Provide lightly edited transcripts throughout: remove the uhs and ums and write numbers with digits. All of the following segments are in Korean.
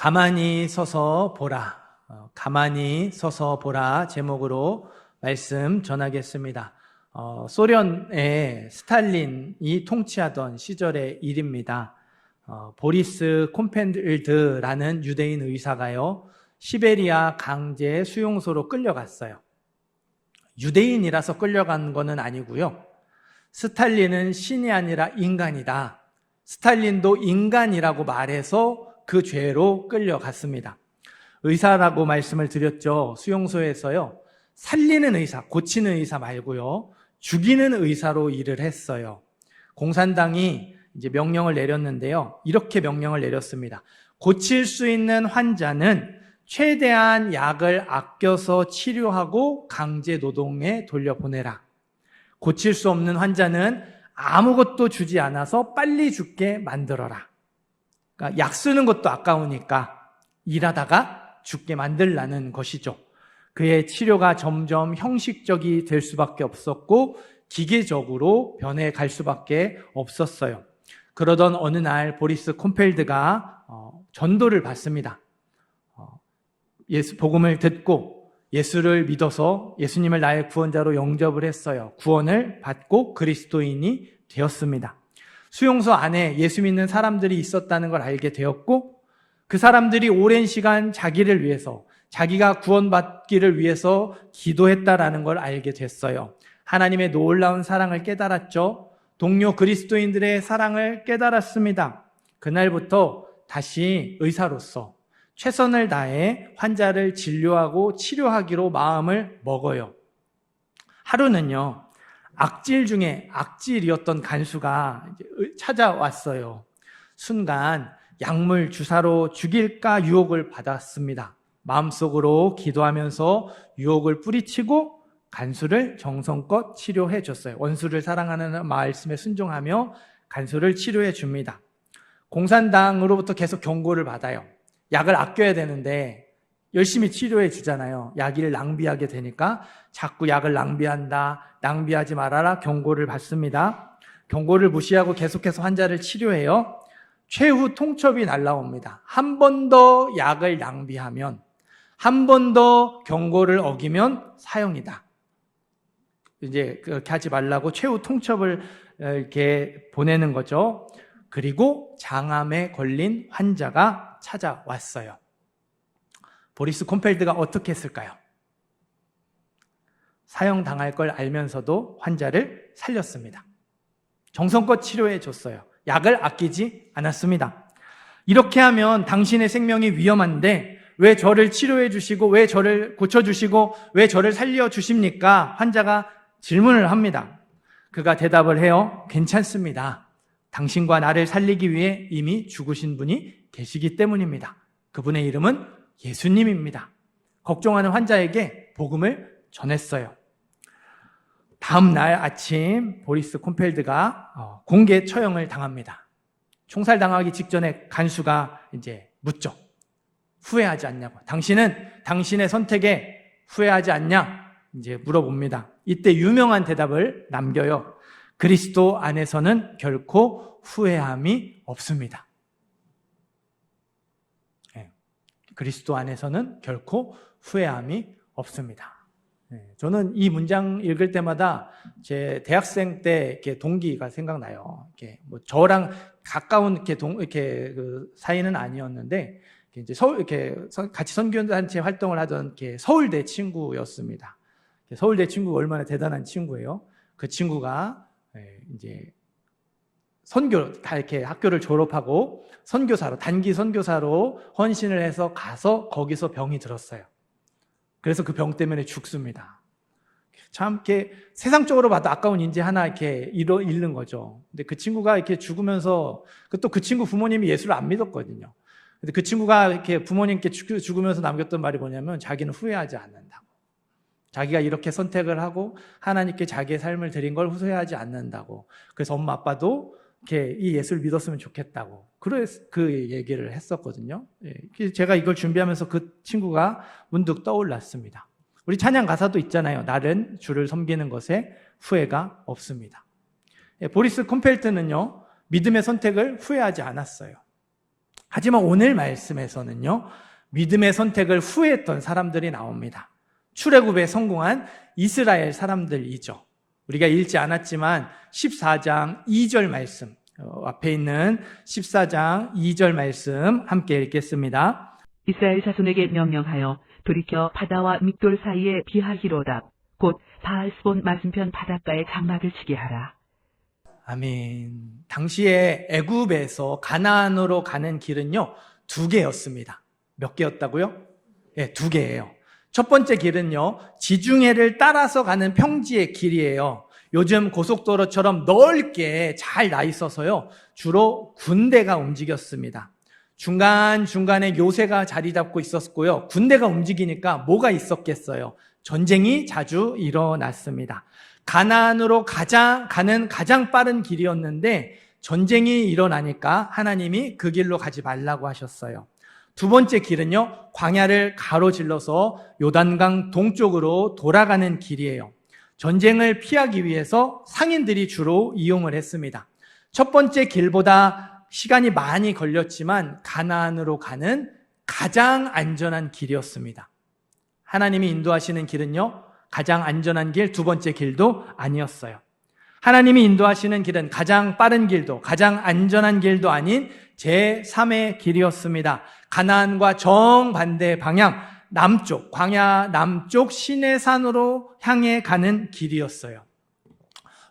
가만히 서서 보라. 가만히 서서 보라 제목으로 말씀 전하겠습니다. 소련의 스탈린이 통치하던 시절의 일입니다. 보리스 콤펠드라는 유대인 의사가요, 시베리아 강제 수용소로 끌려갔어요. 유대인이라서 끌려간 거는 아니고요. 스탈린은 신이 아니라 인간이다. 스탈린도 인간이라고 말해서 그 죄로 끌려갔습니다. 의사라고 말씀을 드렸죠. 수용소에서요, 살리는 의사, 고치는 의사 말고요, 죽이는 의사로 일을 했어요. 공산당이 이제 명령을 내렸는데요, 이렇게 명령을 내렸습니다. 고칠 수 있는 환자는 최대한 약을 아껴서 치료하고 강제 노동에 돌려보내라. 고칠 수 없는 환자는 아무것도 주지 않아서 빨리 죽게 만들어라. 그러니까 약 쓰는 것도 아까우니까 일하다가 죽게 만들라는 것이죠. 그의 치료가 점점 형식적이 될 수밖에 없었고 기계적으로 변해갈 수밖에 없었어요. 그러던 어느 날 보리스 콤펠드가 전도를 받습니다. 예수 복음을 듣고 예수를 믿어서 예수님을 나의 구원자로 영접을 했어요. 구원을 받고 그리스도인이 되었습니다. 수용소 안에 예수 믿는 사람들이 있었다는 걸 알게 되었고, 그 사람들이 오랜 시간 자기를 위해서, 자기가 구원받기를 위해서 기도했다라는 걸 알게 됐어요. 하나님의 놀라운 사랑을 깨달았죠. 동료 그리스도인들의 사랑을 깨달았습니다. 그날부터 다시 의사로서 최선을 다해 환자를 진료하고 치료하기로 마음을 먹어요. 하루는요, 악질 중에 악질이었던 간수가 찾아왔어요. 순간 약물 주사로 죽일까 유혹을 받았습니다. 마음속으로 기도하면서 유혹을 뿌리치고 간수를 정성껏 치료해 줬어요. 원수를 사랑하는 말씀에 순종하며 간수를 치료해 줍니다. 공산당으로부터 계속 경고를 받아요. 약을 아껴야 되는데 열심히 치료해 주잖아요. 약을 낭비하게 되니까 자꾸 약을 낭비한다, 낭비하지 말아라 경고를 받습니다. 경고를 무시하고 계속해서 환자를 치료해요. 최후 통첩이 날라옵니다. 한 번 더 약을 낭비하면, 한 번 더 경고를 어기면 사형이다. 이제 그렇게 하지 말라고 최후 통첩을 이렇게 보내는 거죠. 그리고 장암에 걸린 환자가 찾아왔어요. 보리스 콤펠드가 어떻게 했을까요? 사형당할 걸 알면서도 환자를 살렸습니다. 정성껏 치료해 줬어요. 약을 아끼지 않았습니다. 이렇게 하면 당신의 생명이 위험한데 왜 저를 치료해 주시고, 왜 저를 고쳐주시고, 왜 저를 살려주십니까? 환자가 질문을 합니다. 그가 대답을 해요. 괜찮습니다. 당신과 나를 살리기 위해 이미 죽으신 분이 계시기 때문입니다. 그분의 이름은 예수님입니다. 걱정하는 환자에게 복음을 전했어요. 다음 날 아침 보리스 콤펠드가 공개 처형을 당합니다. 총살당하기 직전에 간수가 이제 묻죠. 후회하지 않냐고. 당신은 당신의 선택에 후회하지 않냐? 이제 물어봅니다. 이때 유명한 대답을 남겨요. 그리스도 안에서는 결코 후회함이 없습니다. 그리스도 안에서는 결코 후회함이 없습니다. 저는 이 문장 읽을 때마다 제 대학생 때 이렇게 동기가 생각나요. 이렇게 뭐 저랑 가까운 이렇게 그 사이는 아니었는데 이제 이렇게 같이 선교단체 활동을 하던 이렇게 서울대 친구였습니다. 서울대 친구가 얼마나 대단한 친구예요. 그 친구가 이제 선교 다 이렇게 학교를 졸업하고 선교사로, 단기 선교사로 헌신을 해서 가서 거기서 병이 들었어요. 그래서 그 병 때문에 죽습니다. 참 이렇게 세상적으로 봐도 아까운 인재 하나 이렇게 잃는 거죠. 근데 그 친구가 이렇게 죽으면서, 또 그 친구 부모님이 예수를 안 믿었거든요. 근데 그 친구가 이렇게 부모님께 죽으면서 남겼던 말이 뭐냐면 자기는 후회하지 않는다고. 자기가 이렇게 선택을 하고 하나님께 자기의 삶을 드린 걸 후회하지 않는다고. 그래서 엄마 아빠도 이렇게 이 예수를 믿었으면 좋겠다고. 그래서 그 얘기를 했었거든요. 제가 이걸 준비하면서 그 친구가 문득 떠올랐습니다. 우리 찬양 가사도 있잖아요. 나는 주를 섬기는 것에 후회가 없습니다. 보리스 콤펠트는요, 믿음의 선택을 후회하지 않았어요. 하지만 오늘 말씀에서는요, 믿음의 선택을 후회했던 사람들이 나옵니다. 출애굽에 성공한 이스라엘 사람들이죠. 우리가 읽지 않았지만 14장 2절 말씀, 앞에 있는 14장 2절 말씀 함께 읽겠습니다. 이스라엘 자손에게 명령하여 돌이켜 바다와 믹돌 사이에 비하히로답 곧 바알스본 맞은편 바닷가에 장막을 치게 하라. 아멘. 당시에 애굽에서 가나안으로 가는 길은요, 2개였습니다. 몇 개였다고요? 네, 2개예요. 첫 번째 길은요, 지중해를 따라서 가는 평지의 길이에요. 요즘 고속도로처럼 넓게 잘 나 있어서요, 주로 군대가 움직였습니다. 중간중간에 요새가 자리 잡고 있었고요. 군대가 움직이니까 뭐가 있었겠어요? 전쟁이 자주 일어났습니다. 가나안으로 가는 가장 빠른 길이었는데 전쟁이 일어나니까 하나님이 그 길로 가지 말라고 하셨어요. 두 번째 길은요, 광야를 가로질러서 요단강 동쪽으로 돌아가는 길이에요. 전쟁을 피하기 위해서 상인들이 주로 이용을 했습니다. 첫 번째 길보다 시간이 많이 걸렸지만 가나안으로 가는 가장 안전한 길이었습니다. 하나님이 인도하시는 길은요, 가장 안전한 길, 두 번째 길도 아니었어요. 하나님이 인도하시는 길은 가장 빠른 길도, 가장 안전한 길도 아닌 제3의 길이었습니다. 가나안과 정반대 방향, 남쪽, 광야 남쪽 시내산으로 향해 가는 길이었어요.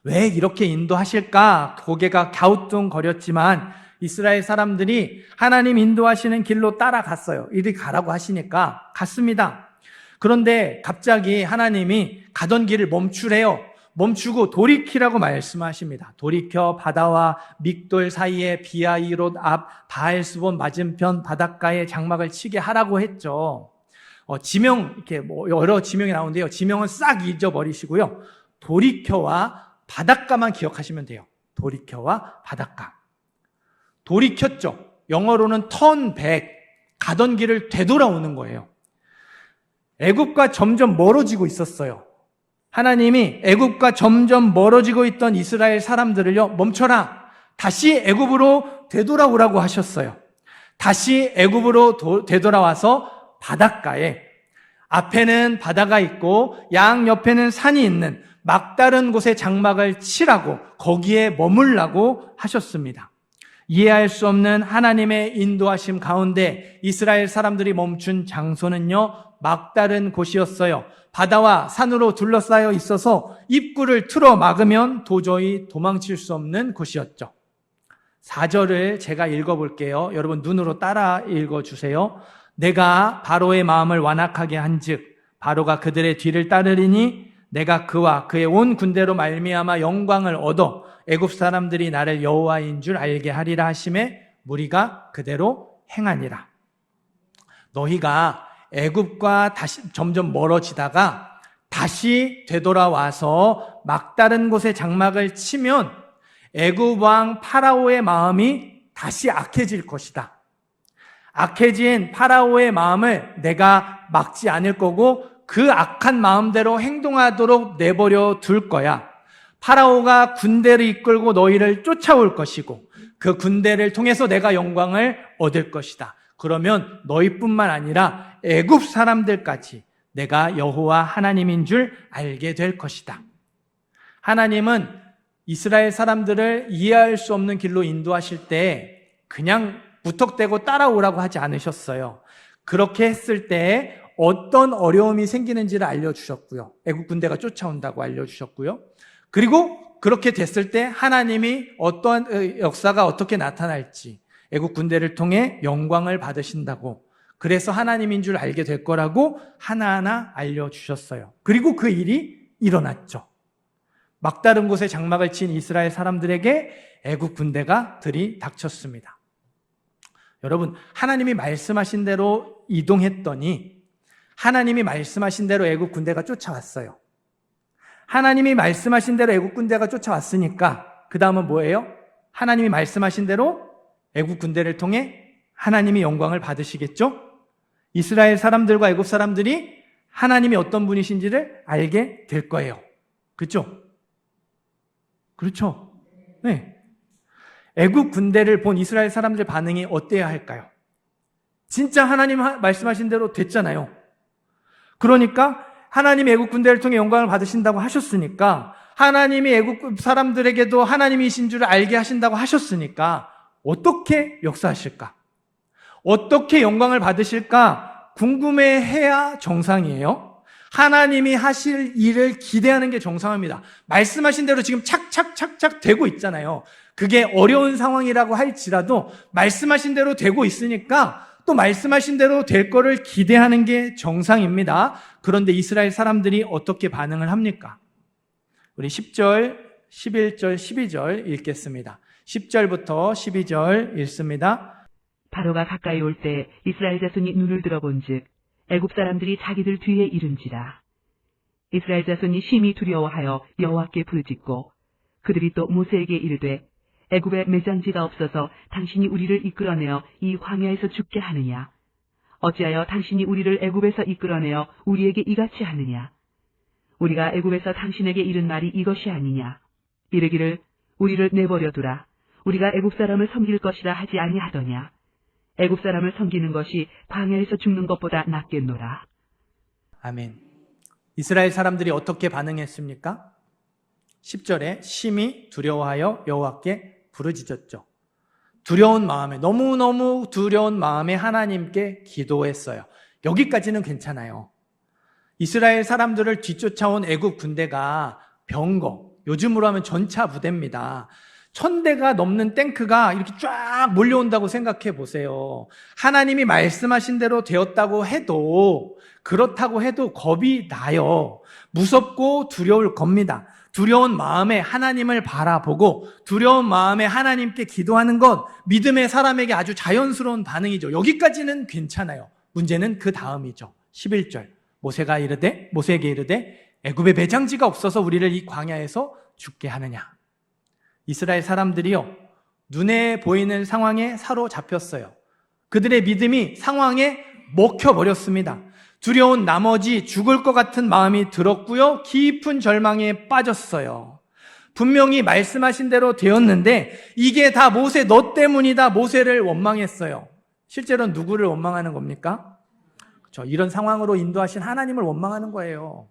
왜 이렇게 인도하실까? 고개가 갸우뚱거렸지만 이스라엘 사람들이 하나님 인도하시는 길로 따라갔어요. 이리 가라고 하시니까 갔습니다. 그런데 갑자기 하나님이 가던 길을 멈추래요. 멈추고 돌이키라고 말씀하십니다. 돌이켜 바다와 믹돌 사이에 비하히롯 앞 바알스본 맞은편 바닷가에 장막을 치게 하라고 했죠. 지명, 이렇게 여러 지명이 나오는데요. 지명은 싹 잊어버리시고요. 돌이켜와 바닷가만 기억하시면 돼요. 돌이켜와 바닷가. 돌이켰죠. 영어로는 turn back. 가던 길을 되돌아오는 거예요. 애굽과 점점 멀어지고 있었어요. 하나님이 애굽과 점점 멀어지고 있던 이스라엘 사람들을요, 멈춰라. 다시 애굽으로 되돌아오라고 하셨어요. 다시 애굽으로 되돌아와서 바닷가에, 앞에는 바다가 있고 양 옆에는 산이 있는 막다른 곳에 장막을 치라고, 거기에 머물라고 하셨습니다. 이해할 수 없는 하나님의 인도하심 가운데 이스라엘 사람들이 멈춘 장소는요, 막다른 곳이었어요. 바다와 산으로 둘러싸여 있어서 입구를 틀어 막으면 도저히 도망칠 수 없는 곳이었죠. 4절을 제가 읽어볼게요. 여러분 눈으로 따라 읽어주세요. 내가 바로의 마음을 완악하게 한즉 바로가 그들의 뒤를 따르리니 내가 그와 그의 온 군대로 말미암아 영광을 얻어 애굽 사람들이 나를 여호와인 줄 알게 하리라 하심에 무리가 그대로 행하니라. 너희가 애굽과 다시 점점 멀어지다가 다시 되돌아와서 막다른 곳에 장막을 치면 애굽 왕 파라오의 마음이 다시 악해질 것이다. 악해진 파라오의 마음을 내가 막지 않을 거고 그 악한 마음대로 행동하도록 내버려 둘 거야. 파라오가 군대를 이끌고 너희를 쫓아올 것이고 그 군대를 통해서 내가 영광을 얻을 것이다. 그러면 너희뿐만 아니라 애굽 사람들까지 내가 여호와 하나님인 줄 알게 될 것이다. 하나님은 이스라엘 사람들을 이해할 수 없는 길로 인도하실 때 그냥 무턱대고 따라오라고 하지 않으셨어요. 그렇게 했을 때 어떤 어려움이 생기는지를 알려주셨고요. 애국 군대가 쫓아온다고 알려주셨고요. 그리고 그렇게 됐을 때 하나님이 어떠한 역사가 어떻게 나타날지, 애국 군대를 통해 영광을 받으신다고, 그래서 하나님인 줄 알게 될 거라고 하나하나 알려주셨어요. 그리고 그 일이 일어났죠. 막다른 곳에 장막을 친 이스라엘 사람들에게 애국 군대가 들이닥쳤습니다. 여러분, 하나님이 말씀하신 대로 이동했더니 하나님이 말씀하신 대로 애국 군대가 쫓아왔어요. 하나님이 말씀하신 대로 애국 군대가 쫓아왔으니까 그 다음은 뭐예요? 하나님이 말씀하신 대로 애국 군대를 통해 하나님이 영광을 받으시겠죠? 이스라엘 사람들과 애국 사람들이 하나님이 어떤 분이신지를 알게 될 거예요. 그렇죠? 그렇죠? 네. 애국 군대를 본 이스라엘 사람들 반응이 어때야 할까요? 진짜 하나님 말씀하신 대로 됐잖아요. 그러니까 하나님이 애국 군대를 통해 영광을 받으신다고 하셨으니까, 하나님이 애국 사람들에게도 하나님이신 줄 알게 하신다고 하셨으니까 어떻게 역사하실까? 어떻게 영광을 받으실까? 궁금해해야 정상이에요. 하나님이 하실 일을 기대하는 게 정상입니다. 말씀하신 대로 지금 착착착착 되고 있잖아요. 그게 어려운 상황이라고 할지라도 말씀하신 대로 되고 있으니까 또 말씀하신 대로 될 거를 기대하는 게 정상입니다. 그런데 이스라엘 사람들이 어떻게 반응을 합니까? 우리 10절, 11절, 12절 읽겠습니다. 10절부터 12절 읽습니다. 바로가 가까이 올 때 이스라엘 자손이 눈을 들어본즉 애굽 사람들이 자기들 뒤에 이른지라. 이스라엘 자손이 심히 두려워하여 여호와께 부르짖고 그들이 또 모세에게 이르되 애굽에 매장지가 없어서 당신이 우리를 이끌어내어 이 광야에서 죽게 하느냐? 어찌하여 당신이 우리를 애굽에서 이끌어내어 우리에게 이같이 하느냐? 우리가 애굽에서 당신에게 이른 말이 이것이 아니냐? 이르기를 우리를 내버려 두라. 우리가 애굽 사람을 섬길 것이라 하지 아니하더냐? 애굽 사람을 섬기는 것이 광야에서 죽는 것보다 낫겠노라. 아멘. 이스라엘 사람들이 어떻게 반응했습니까? 10절에 심히 두려워하여 여호와께 부르짖었죠. 두려운 마음에, 너무너무 두려운 마음에 하나님께 기도했어요. 여기까지는 괜찮아요. 이스라엘 사람들을 뒤쫓아온 애굽 군대가 병거, 요즘으로 하면 전차 부대입니다. 1000대가 넘는 탱크가 이렇게 쫙 몰려온다고 생각해 보세요. 하나님이 말씀하신 대로 되었다고 해도, 그렇다고 해도 겁이 나요. 무섭고 두려울 겁니다. 두려운 마음에 하나님을 바라보고 두려운 마음에 하나님께 기도하는 것, 믿음의 사람에게 아주 자연스러운 반응이죠. 여기까지는 괜찮아요. 문제는 그 다음이죠. 11절. 모세에게 이르되 애굽에 매장지가 없어서 우리를 이 광야에서 죽게 하느냐? 이스라엘 사람들이요, 눈에 보이는 상황에 사로잡혔어요. 그들의 믿음이 상황에 먹혀버렸습니다. 두려운 나머지 죽을 것 같은 마음이 들었고요, 깊은 절망에 빠졌어요. 분명히 말씀하신 대로 되었는데 이게 다 모세 너 때문이다, 모세를 원망했어요. 실제로는 누구를 원망하는 겁니까? 그렇죠. 이런 상황으로 인도하신 하나님을 원망하는 거예요.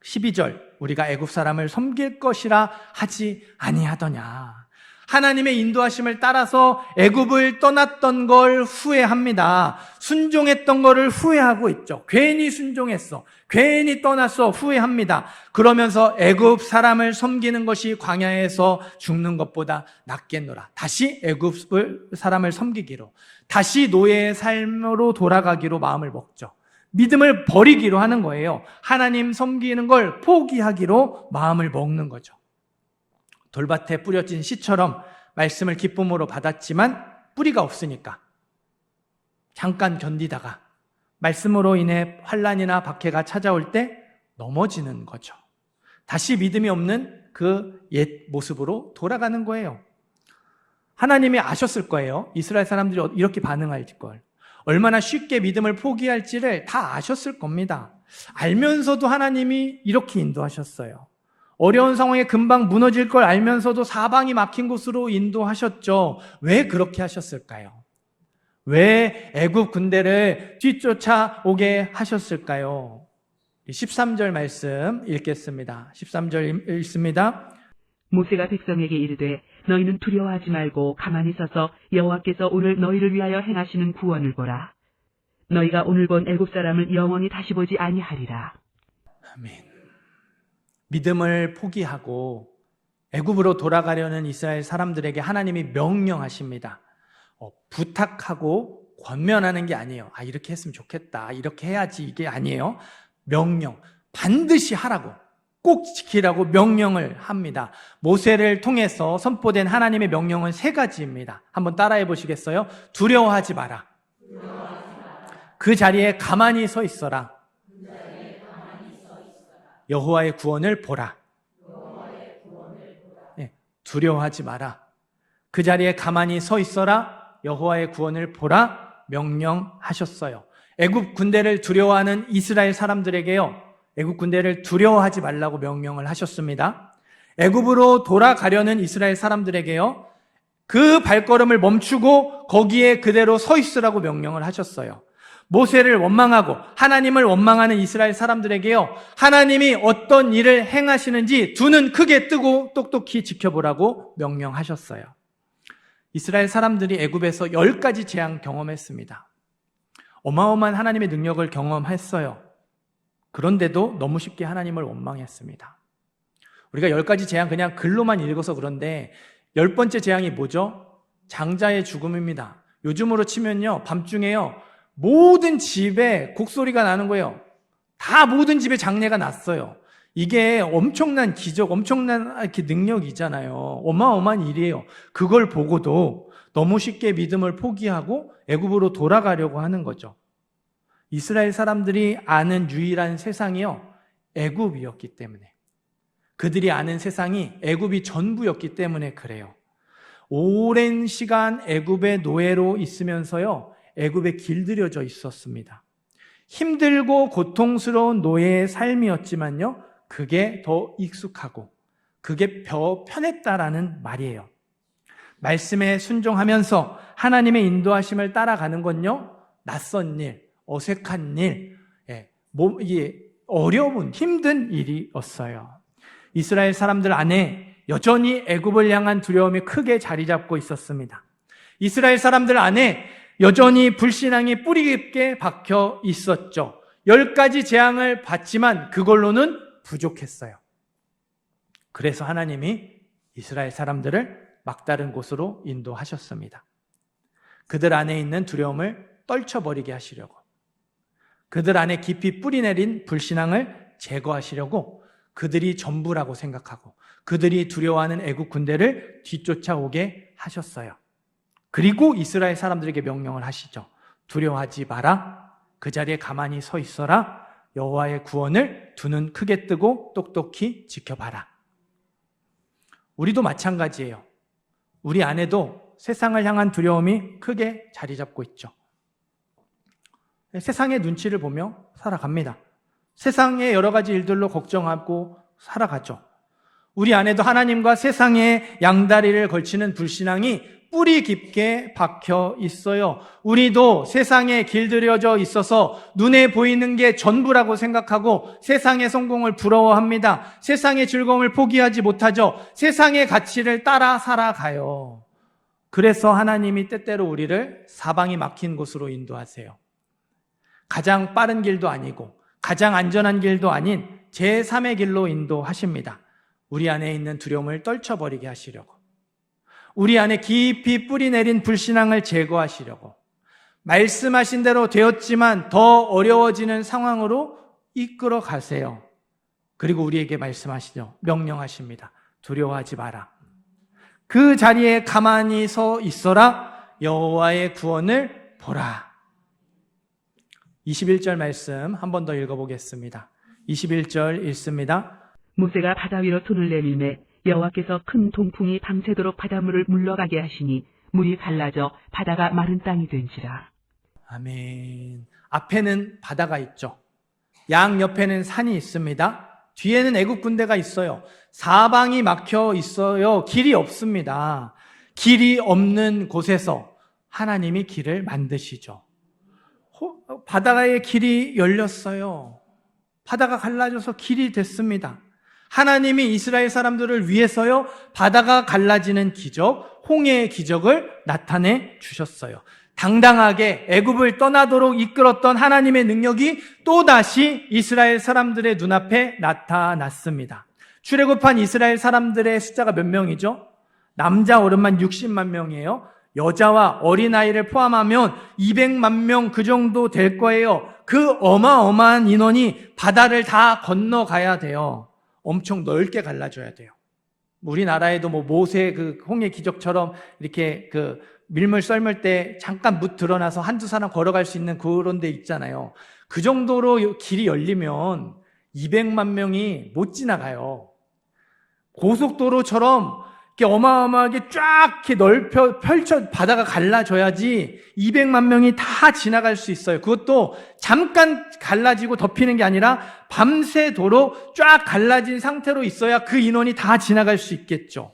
12절, 우리가 애굽 사람을 섬길 것이라 하지 아니하더냐? 하나님의 인도하심을 따라서 애굽을 떠났던 걸 후회합니다. 순종했던 거를 후회하고 있죠. 괜히 순종했어, 괜히 떠났어, 후회합니다. 그러면서 애굽 사람을 섬기는 것이 광야에서 죽는 것보다 낫겠노라. 다시 애굽 사람을 섬기기로, 다시 노예의 삶으로 돌아가기로 마음을 먹죠. 믿음을 버리기로 하는 거예요. 하나님 섬기는 걸 포기하기로 마음을 먹는 거죠. 돌밭에 뿌려진 씨처럼 말씀을 기쁨으로 받았지만 뿌리가 없으니까 잠깐 견디다가 말씀으로 인해 환난이나 박해가 찾아올 때 넘어지는 거죠. 다시 믿음이 없는 그 옛 모습으로 돌아가는 거예요. 하나님이 아셨을 거예요. 이스라엘 사람들이 이렇게 반응할 걸. 얼마나 쉽게 믿음을 포기할지를 다 아셨을 겁니다. 알면서도 하나님이 이렇게 인도하셨어요. 어려운 상황에 금방 무너질 걸 알면서도 사방이 막힌 곳으로 인도하셨죠. 왜 그렇게 하셨을까요? 왜 애굽 군대를 뒤쫓아오게 하셨을까요? 13절 말씀 읽겠습니다. 13절 읽습니다. 모세가 백성에게 이르되 너희는 두려워하지 말고 가만히 서서 여호와께서 오늘 너희를 위하여 행하시는 구원을 보라. 너희가 오늘 본 애굽 사람을 영원히 다시 보지 아니하리라. 아멘. 믿음을 포기하고 애굽으로 돌아가려는 이스라엘 사람들에게 하나님이 명령하십니다. 부탁하고 권면하는 게 아니에요. 이렇게 했으면 좋겠다, 이렇게 해야지, 이게 아니에요. 명령, 반드시 하라고, 꼭 지키라고 명령을 합니다. 모세를 통해서 선포된 하나님의 명령은 3가지입니다. 한번 따라해 보시겠어요? 두려워하지 마라. 그 자리에 가만히 서 있어라. 여호와의 구원을 보라. 네, 두려워하지 마라. 그 자리에 가만히 서 있어라. 여호와의 구원을 보라. 명령하셨어요. 애굽 군대를 두려워하는 이스라엘 사람들에게요, 애굽 군대를 두려워하지 말라고 명령을 하셨습니다. 애굽으로 돌아가려는 이스라엘 사람들에게요, 그 발걸음을 멈추고 거기에 그대로 서 있으라고 명령을 하셨어요. 모세를 원망하고 하나님을 원망하는 이스라엘 사람들에게요, 하나님이 어떤 일을 행하시는지 두 눈 크게 뜨고 똑똑히 지켜보라고 명령하셨어요. 이스라엘 사람들이 애굽에서 10가지 재앙 경험했습니다. 어마어마한 하나님의 능력을 경험했어요. 그런데도 너무 쉽게 하나님을 원망했습니다. 우리가 10가지 재앙 그냥 글로만 읽어서 그런데 10번째 재앙이 뭐죠? 장자의 죽음입니다. 요즘으로 치면요, 밤중에요, 모든 집에 곡소리가 나는 거예요. 다 모든 집에 장례가 났어요. 이게 엄청난 기적, 엄청난 이렇게 능력이잖아요. 어마어마한 일이에요. 그걸 보고도 너무 쉽게 믿음을 포기하고 애굽으로 돌아가려고 하는 거죠. 이스라엘 사람들이 아는 유일한 세상이요, 애굽이었기 때문에, 그들이 아는 세상이 애굽이 전부였기 때문에 그래요. 오랜 시간 애굽의 노예로 있으면서요, 애굽에 길들여져 있었습니다. 힘들고 고통스러운 노예의 삶이었지만요, 그게 더 익숙하고 그게 더 편했다라는 말이에요. 말씀에 순종하면서 하나님의 인도하심을 따라가는 건요, 낯선 일, 어색한 일, 이게 어려운 힘든 일이었어요. 이스라엘 사람들 안에 여전히 애굽을 향한 두려움이 크게 자리 잡고 있었습니다. 이스라엘 사람들 안에 여전히 불신앙이 뿌리 깊게 박혀 있었죠. 10가지 재앙을 받지만 그걸로는 부족했어요. 그래서 하나님이 이스라엘 사람들을 막다른 곳으로 인도하셨습니다. 그들 안에 있는 두려움을 떨쳐버리게 하시려고, 그들 안에 깊이 뿌리내린 불신앙을 제거하시려고, 그들이 전부라고 생각하고 그들이 두려워하는 애국 군대를 뒤쫓아오게 하셨어요. 그리고 이스라엘 사람들에게 명령을 하시죠. 두려워하지 마라. 그 자리에 가만히 서 있어라. 여호와의 구원을 두 눈 크게 뜨고 똑똑히 지켜봐라. 우리도 마찬가지예요. 우리 안에도 세상을 향한 두려움이 크게 자리 잡고 있죠. 세상의 눈치를 보며 살아갑니다. 세상의 여러 가지 일들로 걱정하고 살아가죠. 우리 안에도 하나님과 세상의 양다리를 걸치는 불신앙이 뿌리 깊게 박혀 있어요. 우리도 세상에 길들여져 있어서 눈에 보이는 게 전부라고 생각하고 세상의 성공을 부러워합니다. 세상의 즐거움을 포기하지 못하죠. 세상의 가치를 따라 살아가요. 그래서 하나님이 때때로 우리를 사방이 막힌 곳으로 인도하세요. 가장 빠른 길도 아니고 가장 안전한 길도 아닌 제3의 길로 인도하십니다. 우리 안에 있는 두려움을 떨쳐버리게 하시려고, 우리 안에 깊이 뿌리내린 불신앙을 제거하시려고, 말씀하신 대로 되었지만 더 어려워지는 상황으로 이끌어 가세요. 그리고 우리에게 말씀하시죠. 명령하십니다. 두려워하지 마라. 그 자리에 가만히 서 있어라. 여호와의 구원을 보라. 21절 말씀 한 번 더 읽어보겠습니다. 21절 읽습니다. 모세가 바다 위로 손을 내밀매 여호와께서 큰 동풍이 밤새도록 바닷물을 물러가게 하시니 물이 갈라져 바다가 마른 땅이 된지라. 아멘. 앞에는 바다가 있죠. 양 옆에는 산이 있습니다. 뒤에는 애국 군대가 있어요. 사방이 막혀 있어요. 길이 없습니다. 길이 없는 곳에서 하나님이 길을 만드시죠. 바다의 길이 열렸어요. 바다가 갈라져서 길이 됐습니다. 하나님이 이스라엘 사람들을 위해서요, 바다가 갈라지는 기적, 홍해의 기적을 나타내 주셨어요. 당당하게 애굽을 떠나도록 이끌었던 하나님의 능력이 또다시 이스라엘 사람들의 눈앞에 나타났습니다. 출애굽한 이스라엘 사람들의 숫자가 몇 명이죠? 남자 어른만 60만 명이에요. 여자와 어린아이를 포함하면 200만 명 그 정도 될 거예요. 그 어마어마한 인원이 바다를 다 건너가야 돼요. 엄청 넓게 갈라져야 돼요. 우리나라에도 모세 그 홍해 기적처럼 이렇게 그 밀물 썰물 때 잠깐 무 드러나서 한두 사람 걸어갈 수 있는 그런 데 있잖아요. 그 정도로 길이 열리면 200만 명이 못 지나가요. 고속도로처럼 이렇게 어마어마하게 쫙 이렇게 펼쳐 바다가 갈라져야지 200만 명이 다 지나갈 수 있어요. 그것도 잠깐 갈라지고 덮이는 게 아니라 밤새도록 쫙 갈라진 상태로 있어야 그 인원이 다 지나갈 수 있겠죠.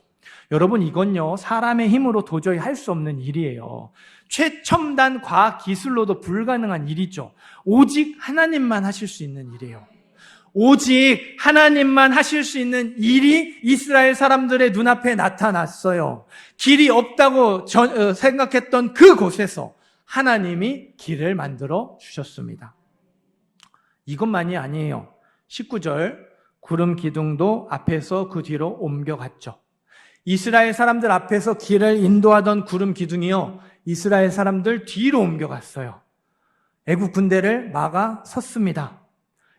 여러분, 이건요, 사람의 힘으로 도저히 할 수 없는 일이에요. 최첨단 과학 기술로도 불가능한 일이죠. 오직 하나님만 하실 수 있는 일이에요. 오직 하나님만 하실 수 있는 일이 이스라엘 사람들의 눈앞에 나타났어요. 길이 없다고 생각했던 그곳에서 하나님이 길을 만들어 주셨습니다. 이것만이 아니에요. 19절, 구름 기둥도 앞에서 그 뒤로 옮겨갔죠. 이스라엘 사람들 앞에서 길을 인도하던 구름 기둥이요, 이스라엘 사람들 뒤로 옮겨갔어요. 애국 군대를 막아 섰습니다.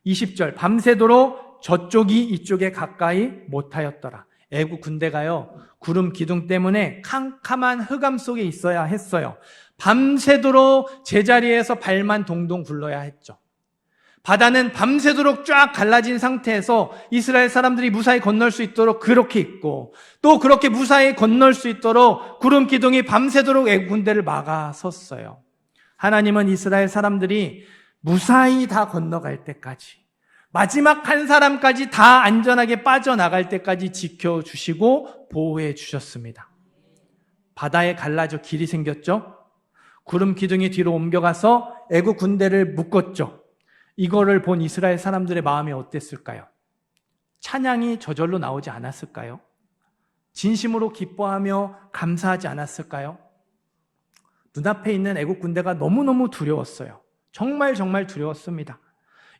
20절, 밤새도록 저쪽이 이쪽에 가까이 못하였더라. 애국 군대가요, 구름 기둥 때문에 캄캄한 흑암 속에 있어야 했어요. 밤새도록 제자리에서 발만 동동 굴러야 했죠. 바다는 밤새도록 쫙 갈라진 상태에서 이스라엘 사람들이 무사히 건널 수 있도록 그렇게 있고, 또 그렇게 무사히 건널 수 있도록 구름 기둥이 밤새도록 애국 군대를 막아섰어요. 하나님은 이스라엘 사람들이 무사히 다 건너갈 때까지, 마지막 한 사람까지 다 안전하게 빠져나갈 때까지 지켜주시고 보호해 주셨습니다. 바다에 갈라져 길이 생겼죠. 구름 기둥이 뒤로 옮겨가서 애국 군대를 묶었죠. 이거를 본 이스라엘 사람들의 마음이 어땠을까요? 찬양이 저절로 나오지 않았을까요? 진심으로 기뻐하며 감사하지 않았을까요? 눈앞에 있는 애국 군대가 너무너무 두려웠어요. 정말 두려웠습니다.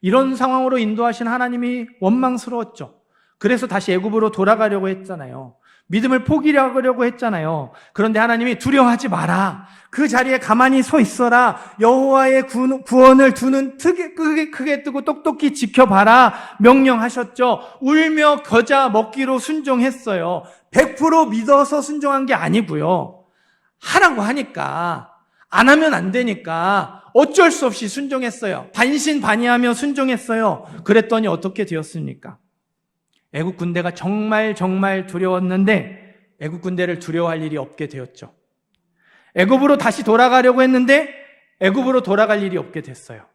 이런 상황으로 인도하신 하나님이 원망스러웠죠. 그래서 다시 애굽으로 돌아가려고 했잖아요. 믿음을 포기하려고 했잖아요. 그런데 하나님이 두려워하지 마라. 그 자리에 가만히 서 있어라. 여호와의 구원을 두 눈 크게 뜨고 똑똑히 지켜봐라. 명령하셨죠. 울며 겨자 먹기로 순종했어요. 100% 믿어서 순종한 게 아니고요. 하라고 하니까, 안 하면 안 되니까 어쩔 수 없이 순종했어요. 반신반의하며 순종했어요. 그랬더니 어떻게 되었습니까? 애국 군대가 정말 두려웠는데 애국 군대를 두려워할 일이 없게 되었죠. 애굽으로 다시 돌아가려고 했는데 애굽으로 돌아갈 일이 없게 됐어요.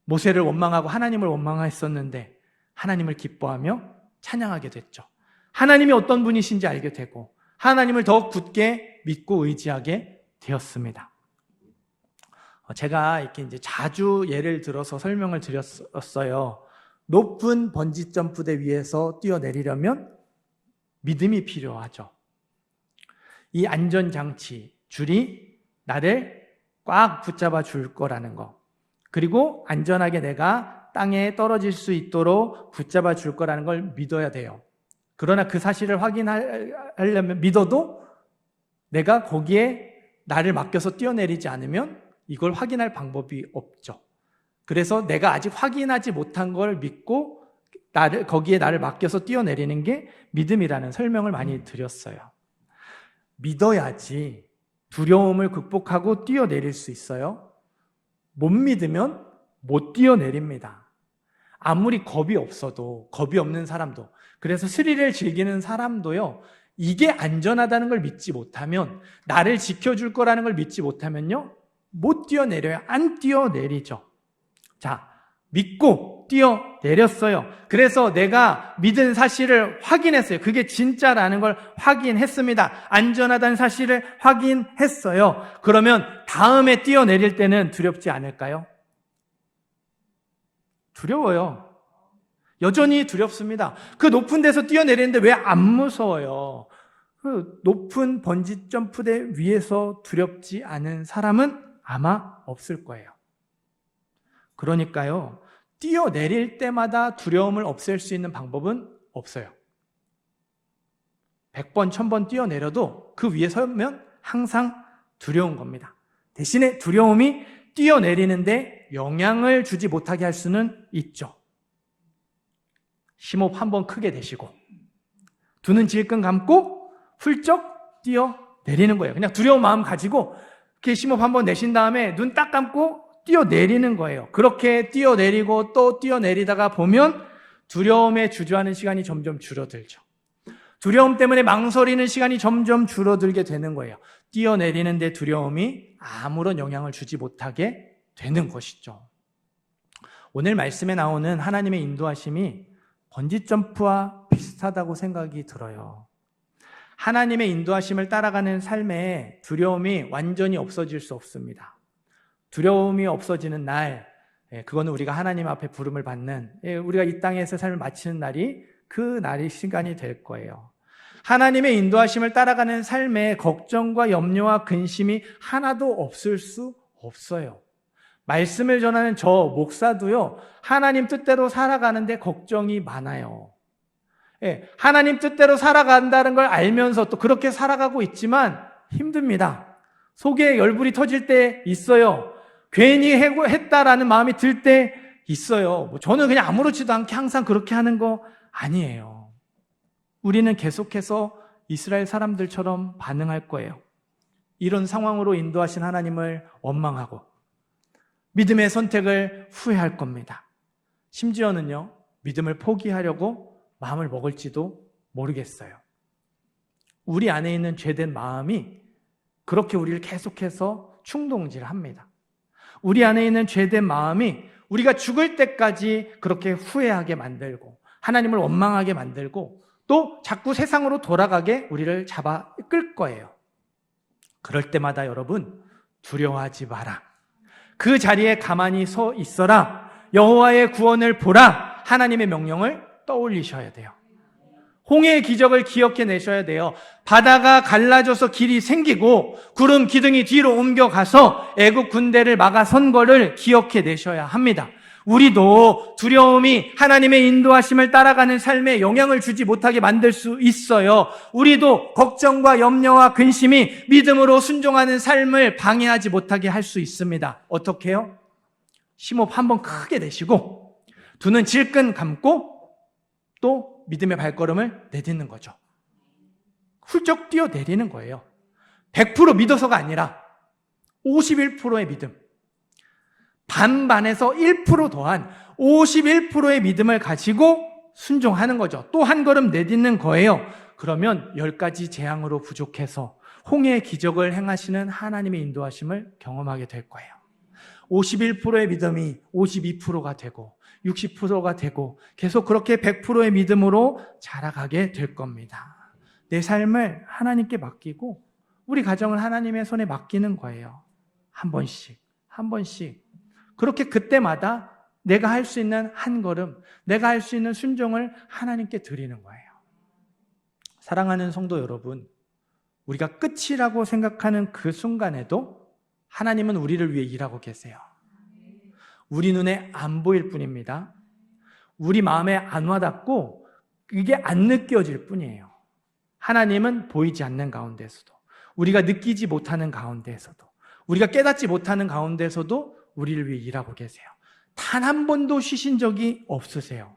모세를 원망하고 하나님을 원망했었는데 하나님을 기뻐하며 찬양하게 됐죠. 하나님이 어떤 분이신지 알게 되고 하나님을 더욱 굳게 믿고 의지하게 되었습니다. 제가 이렇게 이제 자주 예를 들어서 설명을 드렸어요. 높은 번지 점프대 위에서 뛰어내리려면 믿음이 필요하죠. 이 안전장치, 줄이 나를 꽉 붙잡아 줄 거라는 거, 그리고 안전하게 내가 땅에 떨어질 수 있도록 붙잡아 줄 거라는 걸 믿어야 돼요. 그러나 그 사실을 확인하려면, 믿어도 내가 거기에 나를 맡겨서 뛰어내리지 않으면 이걸 확인할 방법이 없죠. 그래서 내가 아직 확인하지 못한 걸 믿고 거기에 나를 맡겨서 뛰어내리는 게 믿음이라는 설명을 많이 드렸어요. 믿어야지 두려움을 극복하고 뛰어내릴 수 있어요. 못 믿으면 못 뛰어내립니다. 아무리 겁이 없어도, 겁이 없는 사람도, 그래서 스릴을 즐기는 사람도요, 이게 안전하다는 걸 믿지 못하면, 나를 지켜줄 거라는 걸 믿지 못하면요, 못 뛰어내려요. 안 뛰어내리죠. 자, 믿고 뛰어내렸어요. 그래서 내가 믿은 사실을 확인했어요. 그게 진짜라는 걸 확인했습니다. 안전하다는 사실을 확인했어요. 그러면 다음에 뛰어내릴 때는 두렵지 않을까요? 두려워요. 여전히 두렵습니다. 그 높은 데서 뛰어내리는데 왜 안 무서워요? 그 높은 번지 점프대 위에서 두렵지 않은 사람은 아마 없을 거예요. 그러니까요, 뛰어내릴 때마다 두려움을 없앨 수 있는 방법은 없어요. 100번, 1000번 뛰어내려도 그 위에 서면 항상 두려운 겁니다. 대신에 두려움이 뛰어내리는데 영향을 주지 못하게 할 수는 있죠. 심호흡 한번 크게 내쉬고 두 눈 질끈 감고 훌쩍 뛰어내리는 거예요. 그냥 두려운 마음 가지고 이렇게 심호흡 한번 내쉰 다음에 눈 딱 감고 뛰어내리는 거예요. 그렇게 뛰어내리고 또 뛰어내리다가 보면 두려움에 주저하는 시간이 점점 줄어들죠. 두려움 때문에 망설이는 시간이 점점 줄어들게 되는 거예요. 뛰어내리는데 두려움이 아무런 영향을 주지 못하게 되는 것이죠. 오늘 말씀에 나오는 하나님의 인도하심이 번지점프와 비슷하다고 생각이 들어요. 하나님의 인도하심을 따라가는 삶에 두려움이 완전히 없어질 수 없습니다. 두려움이 없어지는 날, 그거는 우리가 하나님 앞에 부름을 받는, 우리가 이 땅에서 삶을 마치는 날이 그 날이 시간이 될 거예요. 하나님의 인도하심을 따라가는 삶에 걱정과 염려와 근심이 하나도 없을 수 없어요. 말씀을 전하는 저 목사도요, 하나님 뜻대로 살아가는데 걱정이 많아요. 하나님 뜻대로 살아간다는 걸 알면서 또 그렇게 살아가고 있지만 힘듭니다. 속에 열불이 터질 때 있어요. 괜히 했다라는 마음이 들 때 있어요. 저는 그냥 아무렇지도 않게 항상 그렇게 하는 거 아니에요. 우리는 계속해서 이스라엘 사람들처럼 반응할 거예요. 이런 상황으로 인도하신 하나님을 원망하고 믿음의 선택을 후회할 겁니다. 심지어는요, 믿음을 포기하려고 마음을 먹을지도 모르겠어요. 우리 안에 있는 죄된 마음이 그렇게 우리를 계속해서 충동질합니다. 우리 안에 있는 죄된 마음이 우리가 죽을 때까지 그렇게 후회하게 만들고 하나님을 원망하게 만들고 또 자꾸 세상으로 돌아가게 우리를 잡아 끌 거예요. 그럴 때마다 여러분, 두려워하지 마라. 그 자리에 가만히 서 있어라. 여호와의 구원을 보라. 하나님의 명령을 떠올리셔야 돼요. 홍해의 기적을 기억해내셔야 돼요. 바다가 갈라져서 길이 생기고 구름 기둥이 뒤로 옮겨가서 애국 군대를 막아선 거를 기억해내셔야 합니다. 우리도 두려움이 하나님의 인도하심을 따라가는 삶에 영향을 주지 못하게 만들 수 있어요. 우리도 걱정과 염려와 근심이 믿음으로 순종하는 삶을 방해하지 못하게 할 수 있습니다. 어떻게 해요? 심호흡 한번 크게 내쉬고 두 눈 질끈 감고 또 믿음의 발걸음을 내딛는 거죠. 훌쩍 뛰어내리는 거예요. 100% 믿어서가 아니라 51%의 믿음, 반반에서 1% 더한 51%의 믿음을 가지고 순종하는 거죠. 또 한 걸음 내딛는 거예요. 그러면 10가지 재앙으로 부족해서 홍해의 기적을 행하시는 하나님의 인도하심을 경험하게 될 거예요. 51%의 믿음이 52%가 되고 60%가 되고 계속 그렇게 100%의 믿음으로 자라가게 될 겁니다. 내 삶을 하나님께 맡기고 우리 가정을 하나님의 손에 맡기는 거예요. 한 번씩, 한 번씩. 그렇게 그때마다 내가 할 수 있는 한 걸음, 내가 할 수 있는 순종을 하나님께 드리는 거예요. 사랑하는 성도 여러분, 우리가 끝이라고 생각하는 그 순간에도 하나님은 우리를 위해 일하고 계세요. 우리 눈에 안 보일 뿐입니다. 우리 마음에 안 와닿고 이게 안 느껴질 뿐이에요. 하나님은 보이지 않는 가운데서도, 우리가 느끼지 못하는 가운데서도, 우리가 깨닫지 못하는 가운데서도 우리를 위해 일하고 계세요. 단 한 번도 쉬신 적이 없으세요.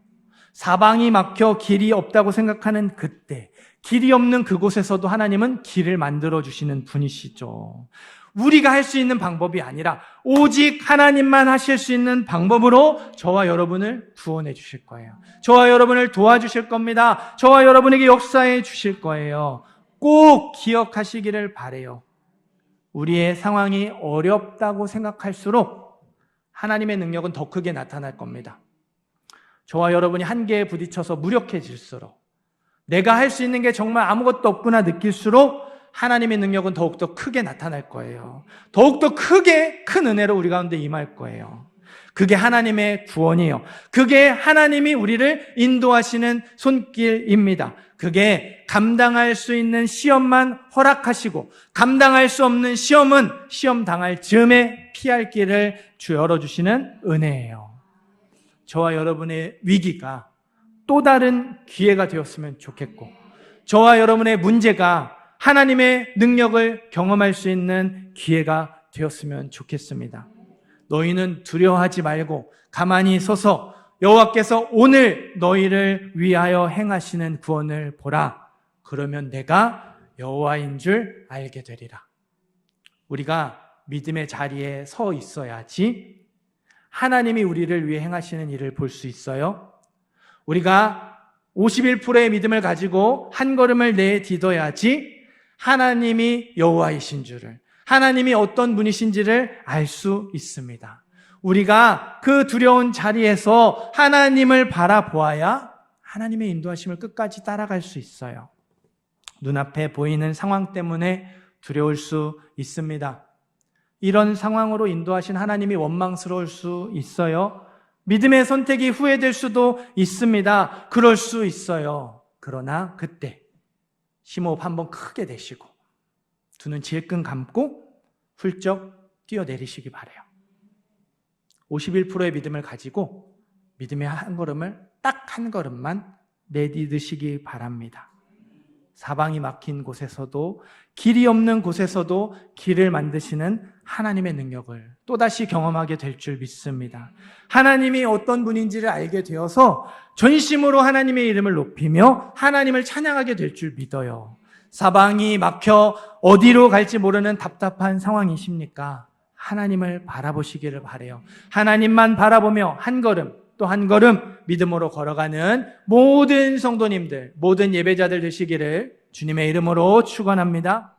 사방이 막혀 길이 없다고 생각하는 그때, 길이 없는 그곳에서도 하나님은 길을 만들어주시는 분이시죠. 우리가 할 수 있는 방법이 아니라 오직 하나님만 하실 수 있는 방법으로 저와 여러분을 구원해 주실 거예요. 저와 여러분을 도와주실 겁니다. 저와 여러분에게 역사해 주실 거예요. 꼭 기억하시기를 바라요. 우리의 상황이 어렵다고 생각할수록 하나님의 능력은 더 크게 나타날 겁니다. 저와 여러분이 한계에 부딪혀서 무력해질수록, 내가 할 수 있는 게 정말 아무것도 없구나 느낄수록 하나님의 능력은 더욱더 크게 나타날 거예요. 더욱더 크게 큰 은혜로 우리 가운데 임할 거예요. 그게 하나님의 구원이에요. 그게 하나님이 우리를 인도하시는 손길입니다. 그게 감당할 수 있는 시험만 허락하시고 감당할 수 없는 시험은 시험 당할 즈음에 피할 길을 열어주시는 은혜예요. 저와 여러분의 위기가 또 다른 기회가 되었으면 좋겠고, 저와 여러분의 문제가 하나님의 능력을 경험할 수 있는 기회가 되었으면 좋겠습니다. 너희는 두려워하지 말고 가만히 서서 여호와께서 오늘 너희를 위하여 행하시는 구원을 보라. 그러면 내가 여호와인 줄 알게 되리라. 우리가 믿음의 자리에 서 있어야지 하나님이 우리를 위해 행하시는 일을 볼 수 있어요. 우리가 51%의 믿음을 가지고 한 걸음을 내딛어야지 하나님이 여호와이신 줄을, 하나님이 어떤 분이신지를 알 수 있습니다. 우리가 그 두려운 자리에서 하나님을 바라보아야 하나님의 인도하심을 끝까지 따라갈 수 있어요. 눈앞에 보이는 상황 때문에 두려울 수 있습니다. 이런 상황으로 인도하신 하나님이 원망스러울 수 있어요. 믿음의 선택이 후회될 수도 있습니다. 그럴 수 있어요. 그러나 그때 심호흡 한번 크게 내쉬고 두 눈 질끈 감고 훌쩍 뛰어내리시기 바라요. 51%의 믿음을 가지고 믿음의 한 걸음을 딱 한 걸음만 내딛으시기 바랍니다. 사방이 막힌 곳에서도 길이 없는 곳에서도 길을 만드시는 하나님의 능력을 또다시 경험하게 될 줄 믿습니다. 하나님이 어떤 분인지를 알게 되어서 전심으로 하나님의 이름을 높이며 하나님을 찬양하게 될 줄 믿어요. 사방이 막혀 어디로 갈지 모르는 답답한 상황이십니까? 하나님을 바라보시기를 바라요. 하나님만 바라보며 한 걸음 또 한 걸음 믿음으로 걸어가는 모든 성도님들, 모든 예배자들 되시기를 주님의 이름으로 축원합니다.